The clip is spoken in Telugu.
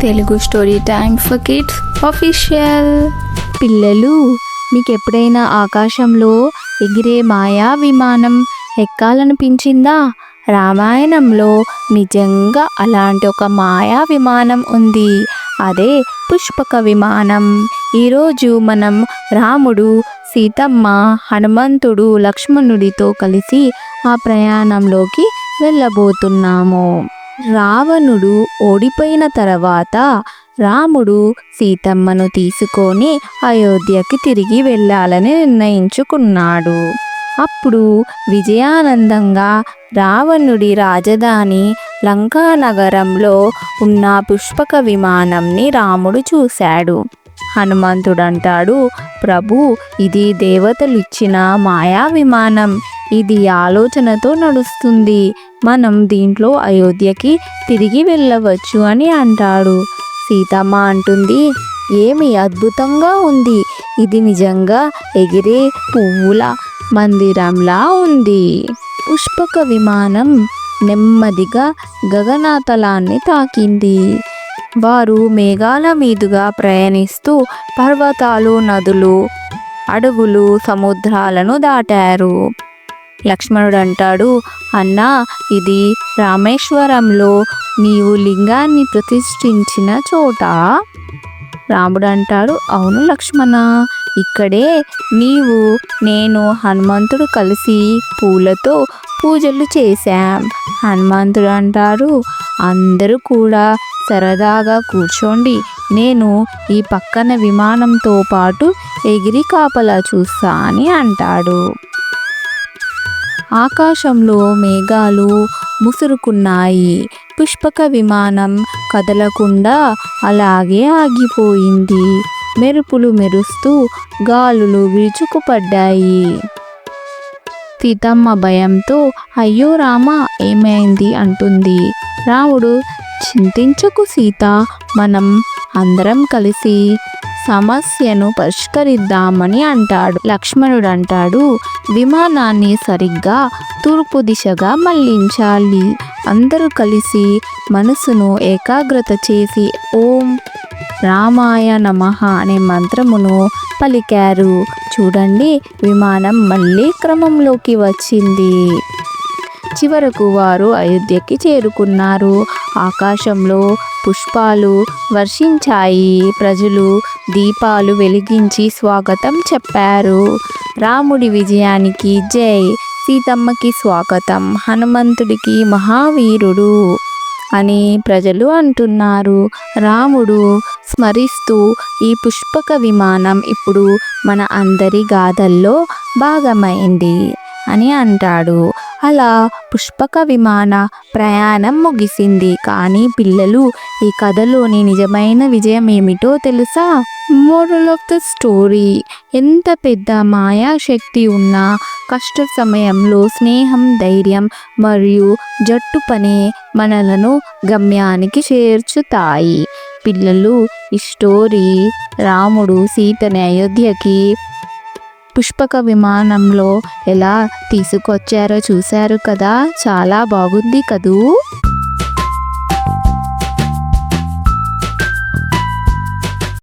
Telugu story time for kids official. పిల్లలు, మీకు ఎప్పుడైనా ఆకాశంలో ఎగిరే మాయా విమానం ఎక్కాలనిపించిందా? రామాయణంలో నిజంగా అలాంటి ఒక మాయా విమానం ఉంది. అదే పుష్పక విమానం. ఈరోజు మనం రాముడు, సీతమ్మ, హనుమంతుడు, లక్ష్మణుడితో కలిసి ఆ ప్రయాణంలోకి వెళ్ళబోతున్నాము. రావణుడు ఓడిపోయిన తర్వాత రాముడు సీతమ్మను తీసుకొని అయోధ్యకి తిరిగి వెళ్ళాలని నిర్ణయించుకున్నాడు. అప్పుడు విజయానందంగా రావణుడి రాజధాని లంకా నగరంలో ఉన్న పుష్పక విమానంని రాముడు చూశాడు. హనుమంతుడు అంటాడు, ప్రభు, ఇది దేవతలు ఇచ్చిన మాయా విమానం. ఇది ఆలోచనతో నడుస్తుంది. మనం దీంట్లో అయోధ్యకి తిరిగి వెళ్ళవచ్చు అని అంటాడు. సీతమ్మ అంటుంది, ఏమి అద్భుతంగా ఉంది. ఇది నిజంగా ఎగిరే పువ్వుల మందిరంలా ఉంది. పుష్పక విమానం నెమ్మదిగా గగనతలాన్ని తాకింది. వారు మేఘాల మీదుగా ప్రయాణిస్తూ పర్వతాలు, నదులు, అడవులు, సముద్రాలను దాటారు. లక్ష్మణుడు అంటాడు, అన్నా, ఇది రామేశ్వరంలో నీవు లింగాన్ని ప్రతిష్ఠించిన చోట. రాముడు అంటాడు, అవును లక్ష్మణ, ఇక్కడే నేను హనుమంతుడు కలిసి పూలతో పూజలు చేశాం. హనుమంతుడు అంటారు, అందరూ కూడా సరదాగా కూర్చోండి, నేను ఈ పక్కన విమానంతో పాటు ఎగిరి కాపలా చూస్తా అని అంటాడు. ఆకాశంలో మేఘాలు ముసురుకున్నాయి. పుష్పక విమానం కదలకుండా అలాగే ఆగిపోయింది. మెరుపులు మెరుస్తూ గాలులు విరుచుకుపడ్డాయి. సీతమ్మ భయంతో, అయ్యో రామా, ఏమైంది అంటుంది. రాముడు, చింతించకు సీత, మనం అందరం కలిసి సమస్యను పరిష్కరిద్దామని అంటాడు. లక్ష్మణుడు అంటాడు, విమానాన్ని సరిగ్గా తూర్పు దిశగా మళ్లించాలి. అందరూ కలిసి మనసును ఏకాగ్రత చేసి ఓం రామాయ నమః అనే మంత్రమును పలికారు. చూడండి, విమానం మళ్ళీ క్రమంలోకి వచ్చింది. చివరకు వారు అయోధ్యకి చేరుకున్నారు. ఆకాశంలో పుష్పాలు వర్షించాయి. ప్రజలు దీపాలు వెలిగించి స్వాగతం చెప్పారు. రాముడి విజయానికి జై, సీతమ్మకి స్వాగతం, హనుమంతుడికి మహావీరుడు అని ప్రజలు అంటున్నారు. రాముడు స్మరిస్తూ, ఈ పుష్పక విమానం ఇప్పుడు మన అందరి గాథల్లో భాగమైంది అని అంటాడు. అలా పుష్పక విమాన ప్రయాణం ముగిసింది. కానీ పిల్లలు, ఈ కథలోని నిజమైన విజయం ఏమిటో తెలుసా? మోరల్ ఆఫ్ ద స్టోరీ, ఎంత పెద్ద మాయాశక్తి ఉన్నా కష్ట సమయంలో స్నేహం, ధైర్యం మరియు జట్టు పని మనలను గమ్యానికి చేర్చుతాయి. పిల్లలు, ఈ స్టోరీ రాముడు సీతని అయోధ్యకి పుష్పక విమానంలో ఎలా తీసుకొచ్చారో చూశారు కదా, చాలా బాగుంది కదూ.